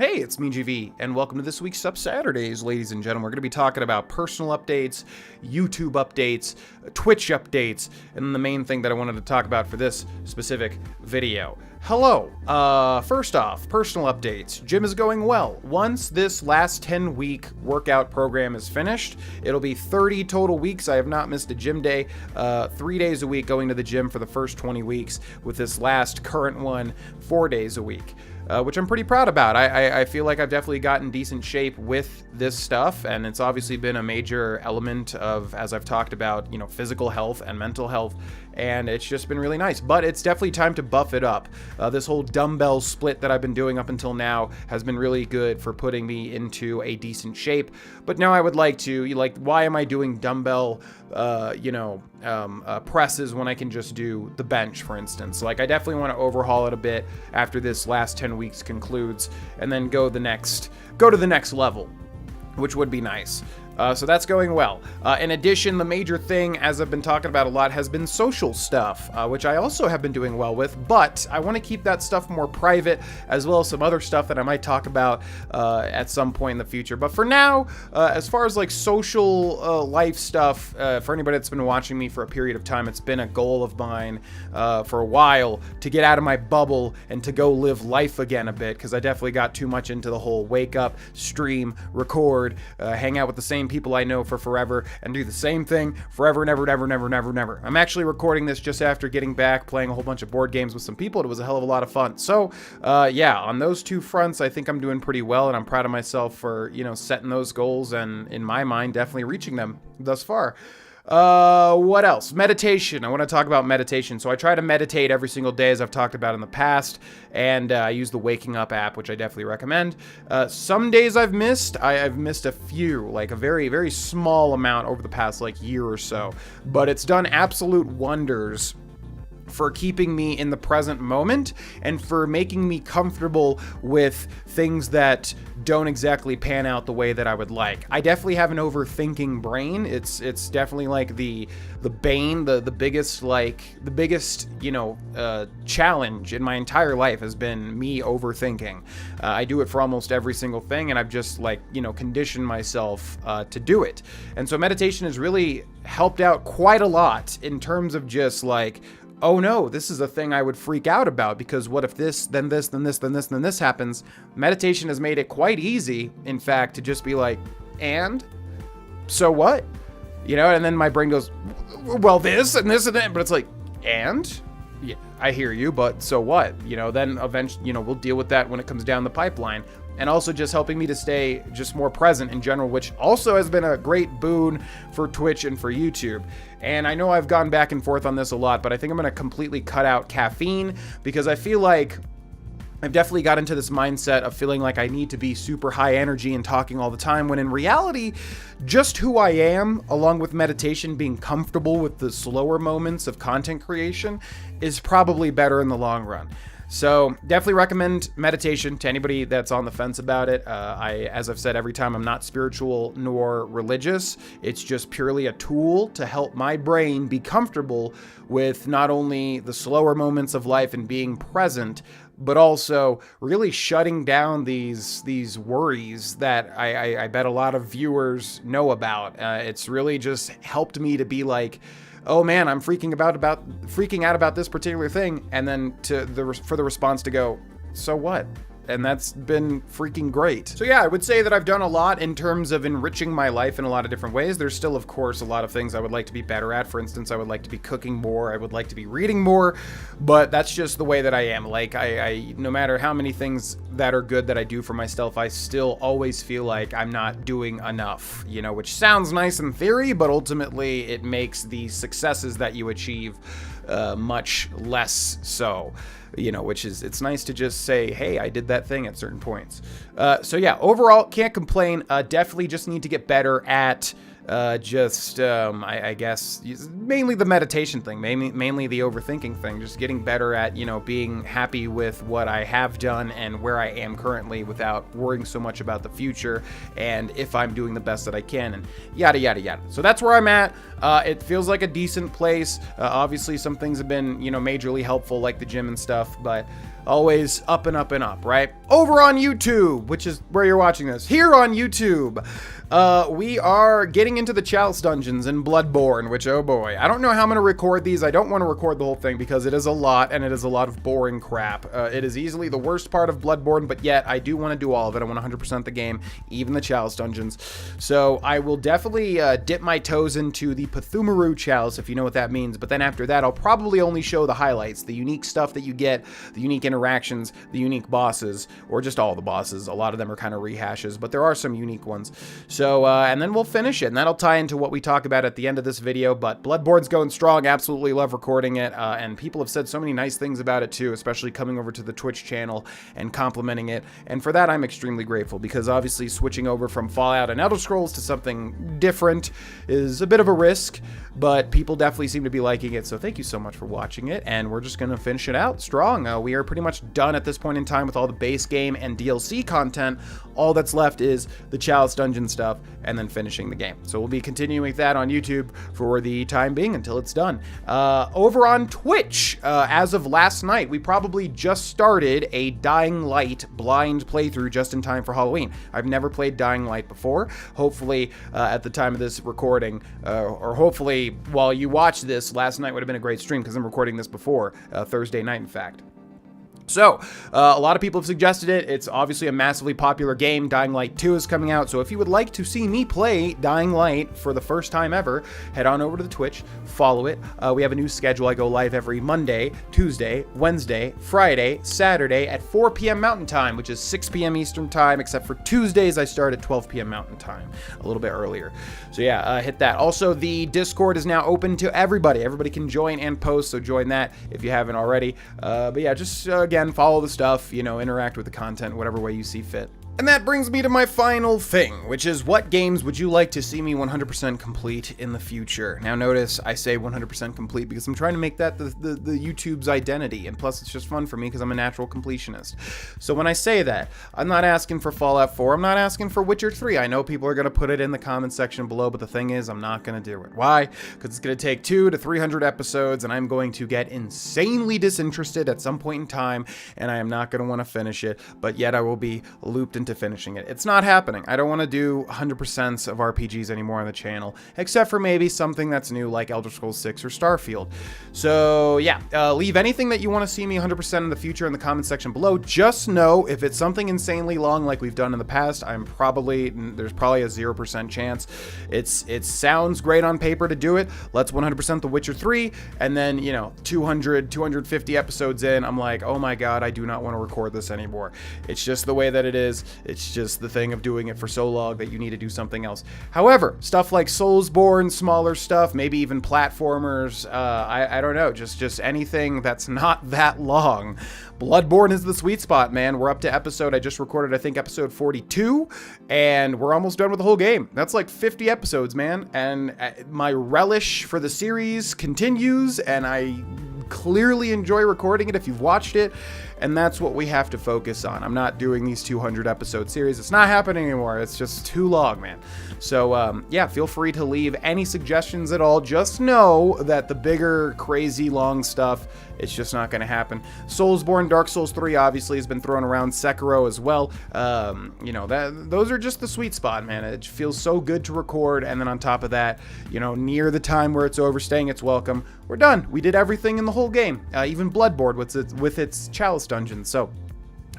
Hey, it's me, GV, and welcome to this week's Sup Saturdays, ladies and gentlemen. We're going to be talking about personal updates, YouTube updates, Twitch updates, and the main thing that I wanted to talk about for this specific video. Hello. First off, personal updates. Gym is going well. Once this last 10-week workout program is finished, it'll be 30 total weeks. I have not missed a gym day. 3 days a week going to the gym for the first 20 weeks, with this last current one 4 days a week. Which I'm pretty proud about. I feel like I've definitely gotten decent shape with this stuff, and it's obviously been a major element of, as I've talked about, physical health and mental health, and it's just been really nice. But it's definitely time to buff it up. This whole dumbbell split that I've been doing up until now has been really good for putting me into a decent shape. But now I would like to, why am I doing dumbbell, presses when I can just do the bench, for instance? I definitely want to overhaul it a bit after this last 10 weeks concludes, and then go to the next level, which would be nice. So that's going well. In addition, the major thing, as I've been talking about a lot, has been social stuff, which I also have been doing well with, but I want to keep that stuff more private, as well as some other stuff that I might talk about at some point in the future. But for now, as far as social life stuff, for anybody that's been watching me for a period of time, it's been a goal of mine for a while to get out of my bubble and to go live life again a bit, because I definitely got too much into the whole wake up, stream, record, hang out with the same people I know for forever and do the same thing forever and ever. I'm actually recording this just after getting back, playing a whole bunch of board games with some people. It was a hell of a lot of fun. So yeah, on those two fronts, I think I'm doing pretty well, and I'm proud of myself for, setting those goals and, in my mind, definitely reaching them thus far. What else? Meditation. I want to talk about meditation. So I try to meditate every single day, as I've talked about in the past, and I use the Waking Up app, which I definitely recommend. Some days I've missed a few, a very, very small amount over the past year or so, but it's done absolute wonders for keeping me in the present moment and for making me comfortable with things that don't exactly pan out the way that I would like. I definitely have an overthinking brain. It's definitely the bane, the biggest challenge in my entire life has been me overthinking. I do it for almost every single thing, and I've just conditioned myself to do it. And so meditation has really helped out quite a lot in terms of just oh no, this is a thing I would freak out about, because what if this, then this, then this, then this, then this happens? Meditation has made it quite easy, in fact, to just be and? So what? And then my brain goes, well, this and this and that, but it's and? Yeah, I hear you, but so what? Then eventually, we'll deal with that when it comes down the pipeline. And also just helping me to stay just more present in general, which also has been a great boon for Twitch and for YouTube. And I know I've gone back and forth on this a lot, but I think I'm going to completely cut out caffeine, because I feel like I've definitely got into this mindset of feeling like I need to be super high energy and talking all the time, when in reality, just who I am, along with meditation, being comfortable with the slower moments of content creation, is probably better in the long run. So definitely recommend meditation to anybody that's on the fence about it. As I've said every time, I'm not spiritual nor religious. It's just purely a tool to help my brain be comfortable with not only the slower moments of life and being present, but also really shutting down these worries that I bet a lot of viewers know about. It's really just helped me to be oh man, I'm freaking out about this particular thing, and then for the response to go, so what? And that's been freaking great. So yeah, I would say that I've done a lot in terms of enriching my life in a lot of different ways. There's still, of course, a lot of things I would like to be better at. For instance, I would like to be cooking more. I would like to be reading more, but that's just the way that I am. I no matter how many things that are good that I do for myself, I still always feel like I'm not doing enough, which sounds nice in theory, but ultimately it makes the successes that you achieve much less so. Which is, it's nice to just say, hey, I did that thing at certain points. So yeah, overall, can't complain. Definitely just need to get better at I guess mainly the meditation thing, mainly the overthinking thing, just getting better at, being happy with what I have done and where I am currently without worrying so much about the future and if I'm doing the best that I can and yada, yada, yada. So that's where I'm at. It feels like a decent place. Obviously, some things have been, majorly helpful, like the gym and stuff, but always up and up and up, right? Over on YouTube, which is where you're watching this, here on YouTube, we are getting into the Chalice Dungeons and Bloodborne, which, oh boy, I don't know how I'm going to record these. I don't want to record the whole thing because it is a lot, and it is a lot of boring crap. It is easily the worst part of Bloodborne, but yet I do want to do all of it. I want 100% the game, even the Chalice Dungeons. So I will definitely dip my toes into the Pathumaru Chalice, if you know what that means, but then after that, I'll probably only show the highlights, the unique stuff that you get, the unique interactions, the unique bosses, or just all the bosses. A lot of them are kind of rehashes, but there are some unique ones. So, and then we'll finish it, and that'll tie into what we talk about at the end of this video, but Bloodborne's going strong. Absolutely love recording it, and people have said so many nice things about it too, especially coming over to the Twitch channel and complimenting it, and for that I'm extremely grateful, because obviously switching over from Fallout and Elder Scrolls to something different is a bit of a risk, but people definitely seem to be liking it, so thank you so much for watching it, and we're just gonna finish it out strong. We are pretty much done at this point in time with all the base game and DLC content. All that's left is the Chalice Dungeon stuff and then finishing the game. So we'll be continuing with that on YouTube for the time being until it's done. Over on Twitch, as of last night, we probably just started a Dying Light blind playthrough just in time for Halloween. I've never played Dying Light before. Hopefully, at the time of this recording, or hopefully while you watch this, last night would have been a great stream because I'm recording this before Thursday night, in fact. So, a lot of people have suggested it. It's obviously a massively popular game. Dying Light 2 is coming out, so if you would like to see me play Dying Light for the first time ever, head on over to the Twitch, follow it. We have a new schedule. I go live every Monday, Tuesday, Wednesday, Friday, Saturday at 4 p.m. Mountain Time, which is 6 p.m. Eastern Time, except for Tuesdays I start at 12 p.m. Mountain Time, a little bit earlier. So yeah, hit that. Also, the Discord is now open to everybody. Everybody can join and post, so join that if you haven't already. But yeah, just again, follow the stuff, interact with the content, whatever way you see fit. And that brings me to my final thing, which is what games would you like to see me 100% complete in the future? Now notice I say 100% complete because I'm trying to make that the YouTube's identity, and plus it's just fun for me because I'm a natural completionist. So when I say that, I'm not asking for Fallout 4, I'm not asking for Witcher 3. I know people are going to put it in the comment section below, but the thing is I'm not going to do it. Why? Because it's going to take 200 to 300 episodes, and I'm going to get insanely disinterested at some point in time, and I am not going to want to finish it, but yet I will be looped into finishing it. It's not happening. I don't want to do 100% of RPGs anymore on the channel, except for maybe something that's new like Elder Scrolls 6 or Starfield. So yeah, leave anything that you want to see me 100% in the future in the comment section below. Just know if it's something insanely long like we've done in the past, there's probably a 0% chance. It sounds great on paper to do it. Let's 100% The Witcher 3, and then 250 episodes in, I'm like, oh my god, I do not want to record this anymore. It's just the way that it is. It's just the thing of doing it for so long that you need to do something else. However, stuff like Soulsborne, smaller stuff, maybe even platformers, I don't know, just anything that's not that long. Bloodborne is the sweet spot, man. We're up to I just recorded, I think, episode 42, and we're almost done with the whole game. That's like 50 episodes, man, and my relish for the series continues, and I clearly enjoy recording it if you've watched it, and that's what we have to focus on. I'm not doing these 200 episode series. It's not happening anymore. It's just too long, man. So yeah, feel free to leave any suggestions at all. Just know that the bigger, crazy, long stuff, it's just not going to happen. Soulsborne, Dark Souls 3 obviously has been thrown around, Sekiro as well. Those are just the sweet spot, man. It feels so good to record, and then on top of that, near the time where it's overstaying its welcome, we're done. We did everything in the whole game, even Bloodborne with its Chalice Dungeons. So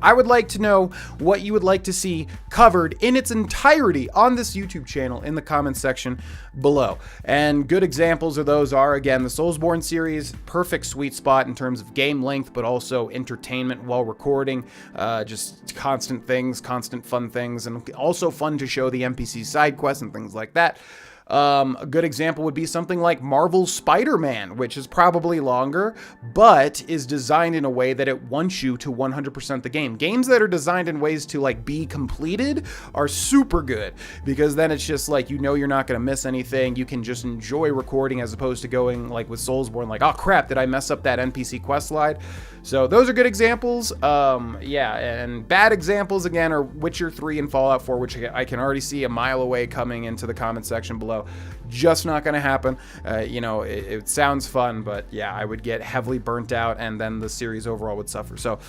I would like to know what you would like to see covered in its entirety on this YouTube channel in the comments section below. And good examples of those are, again, the Soulsborne series, perfect sweet spot in terms of game length, but also entertainment while recording, just constant things, constant fun things, and also fun to show the NPC side quests and things like that. A good example would be something like Marvel's Spider-Man, which is probably longer, but is designed in a way that it wants you to 100% the game. Games that are designed in ways to be completed are super good, because then it's just you're not going to miss anything. You can just enjoy recording as opposed to going with Soulsborne, oh crap, did I mess up that NPC quest slide? So those are good examples. Yeah, and bad examples again are Witcher 3 and Fallout 4, which I can already see a mile away coming into the comment section below. So just not going to happen. It sounds fun, but yeah, I would get heavily burnt out, and then the series overall would suffer. So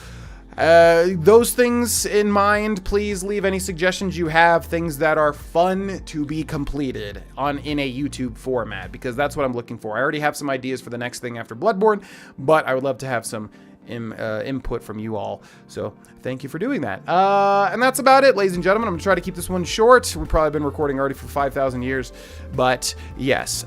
those things in mind, please leave any suggestions you have, things that are fun to be completed in a YouTube format, because that's what I'm looking for. I already have some ideas for the next thing after Bloodborne, but I would love to have some input from you all. So thank you for doing that. And that's about it, ladies and gentlemen. I'm gonna try to keep this one short. We've probably been recording already for 5,000 years, but yes.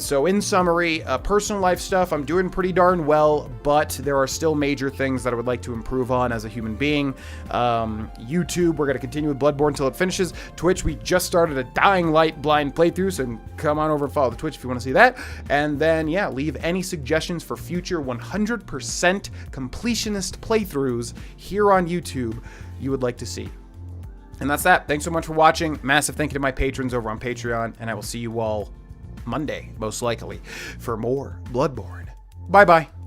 So in summary, personal life stuff, I'm doing pretty darn well, but there are still major things that I would like to improve on as a human being. YouTube, we're gonna continue with Bloodborne until it finishes. Twitch, we just started a Dying Light blind playthrough, so come on over and follow the Twitch if you want to see that. And then, yeah, leave any suggestions for future 100% completionist playthroughs here on YouTube you would like to see. And that's that. Thanks so much for watching. Massive thank you to my patrons over on Patreon, and I will see you all Monday, most likely, for more Bloodborne. Bye-bye.